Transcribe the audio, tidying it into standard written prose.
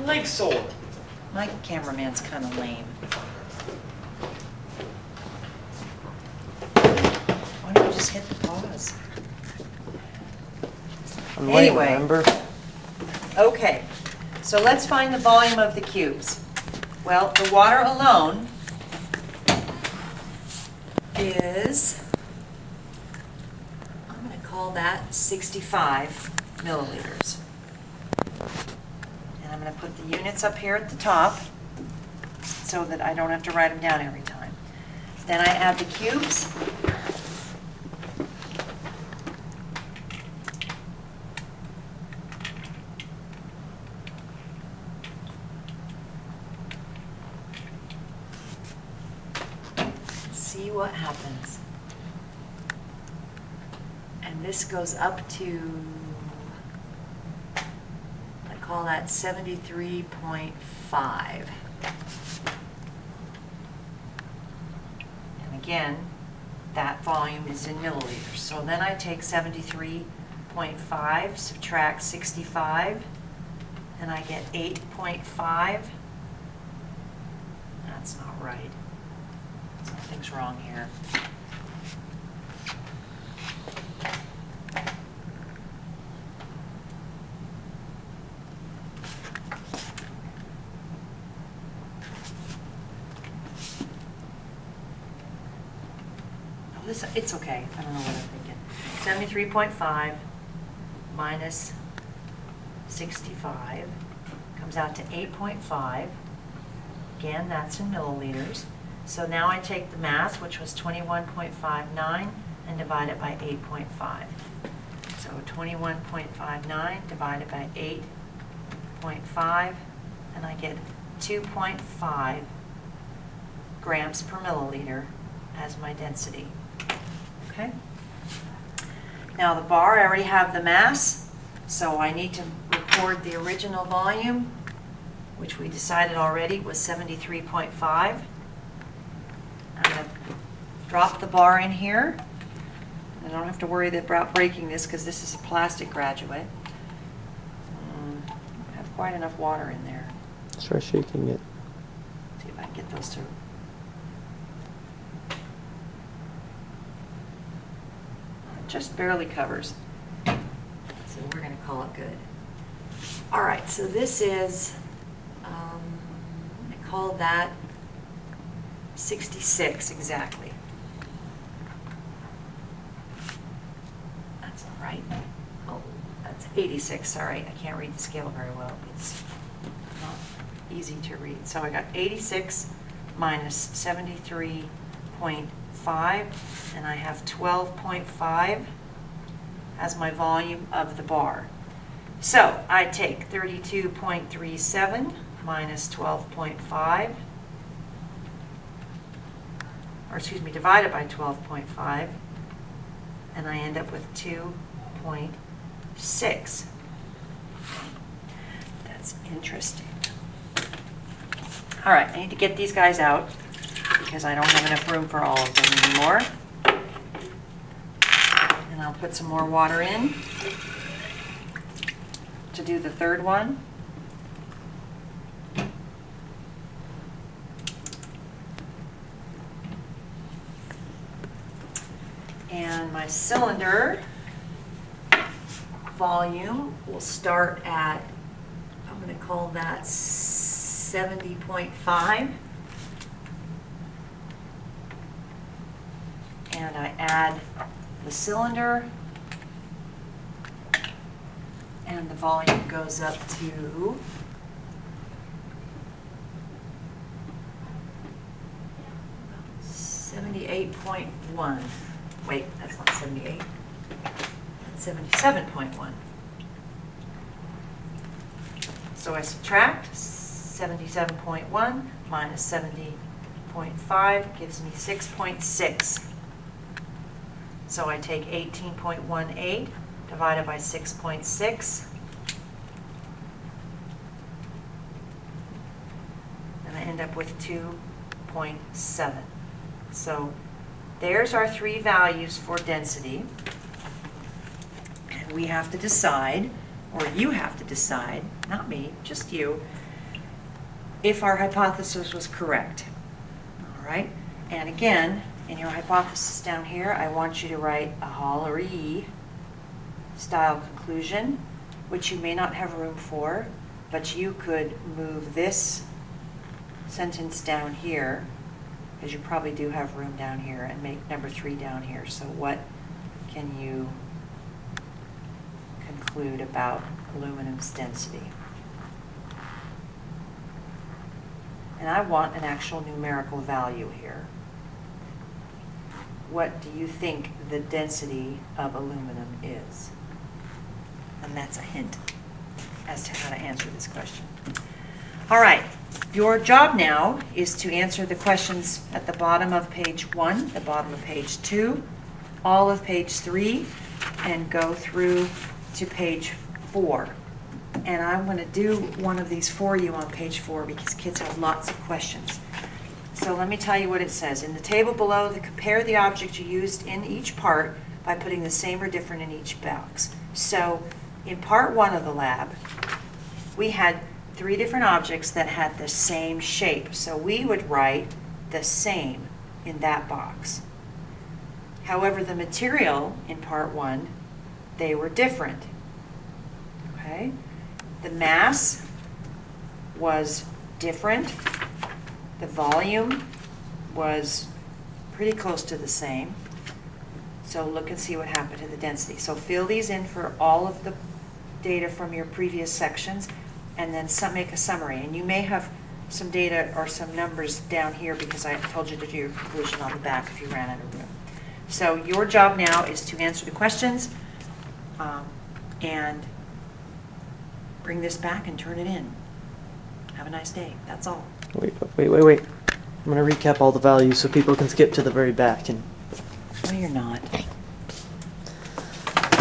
leg sore. My cameraman's kind of lame. Why don't you just hit the pause? I'm late, Anyway. remember? Okay, so let's find the volume of the cubes. Well, the water alone is, I'm going to call that 65 milliliters. And I'm going to put the units up here at the top so that I don't have to write them down every time. Then I add the cubes. See what happens. And this goes up to, I call that 73.5. And again, that volume is in milliliters. So then I take 73.5, subtract 65, and I get 8.5. That's not right. Something's wrong here. Oh, it's okay. I don't know what I'm thinking. 73.5 minus 65 comes out to 8.5. Again, that's in milliliters. So now I take the mass, which was 21.59, and divide it by 8.5. So 21.59 divided by 8.5, and I get 2.5 grams per milliliter as my density. Okay? Now the bar, I already have the mass, so I need to record the original volume, which we decided already was 73.5. I'm going to drop the bar in here. I don't have to worry about breaking this because this is a plastic graduate. I have quite enough water in there. Try shaking it. See if I can get those to. It just barely covers. So we're going to call it good. All right, so this is, I call that 66 exactly. That's all right. Oh, that's 86. Sorry, I can't read the scale very well. It's not easy to read. So I got 86 minus 73.5, and I have 12.5 as my volume of the bar. So I take 32.37 minus 12.5. Or excuse me, divided by 12.5, and I end up with 2.6. That's interesting. All right, I need to get these guys out because I don't have enough room for all of them anymore. And I'll put some more water in to do the third one. And my cylinder volume will start at, I'm going to call that 70.5. And I add the cylinder, and the volume goes up to 78.1. Wait, that's not 78. That's 77.1. So I subtract 77.1 minus 70.5 gives me 6.6. So I take 18.18 divided by 6.6. And I end up with 2.7. So there's our three values for density. And we have to decide, or you have to decide, not me, just you, if our hypothesis was correct. All right? And again, in your hypothesis down here, I want you to write a Hall or E style conclusion, which you may not have room for, but you could move this sentence down here, because you probably do have room down here, and make number 3 down here. So what can you conclude about aluminum's density? And I want an actual numerical value here. What do you think the density of aluminum is? And that's a hint as to how to answer this question. All right, your job now is to answer the questions at the bottom of page 1, the bottom of page 2, all of page 3, and go through to page 4. And I'm going to do one of these for you on page 4 because kids have lots of questions. So let me tell you what it says. In the table below, compare the object you used in each part by putting the same or different in each box. So in part 1 of the lab, we had 3 different objects that had the same shape. So we would write the same in that box. However, the material in part 1, they were different. Okay? The mass was different. The volume was pretty close to the same. So look and see what happened to the density. So fill these in for all of the data from your previous sections, and then make a summary. And you may have some data or some numbers down here because I told you to do your conclusion on the back if you ran out of room. So your job now is to answer the questions and bring this back and turn it in. Have a nice day. That's all. Wait. I'm going to recap all the values so people can skip to the very back. No, you're not.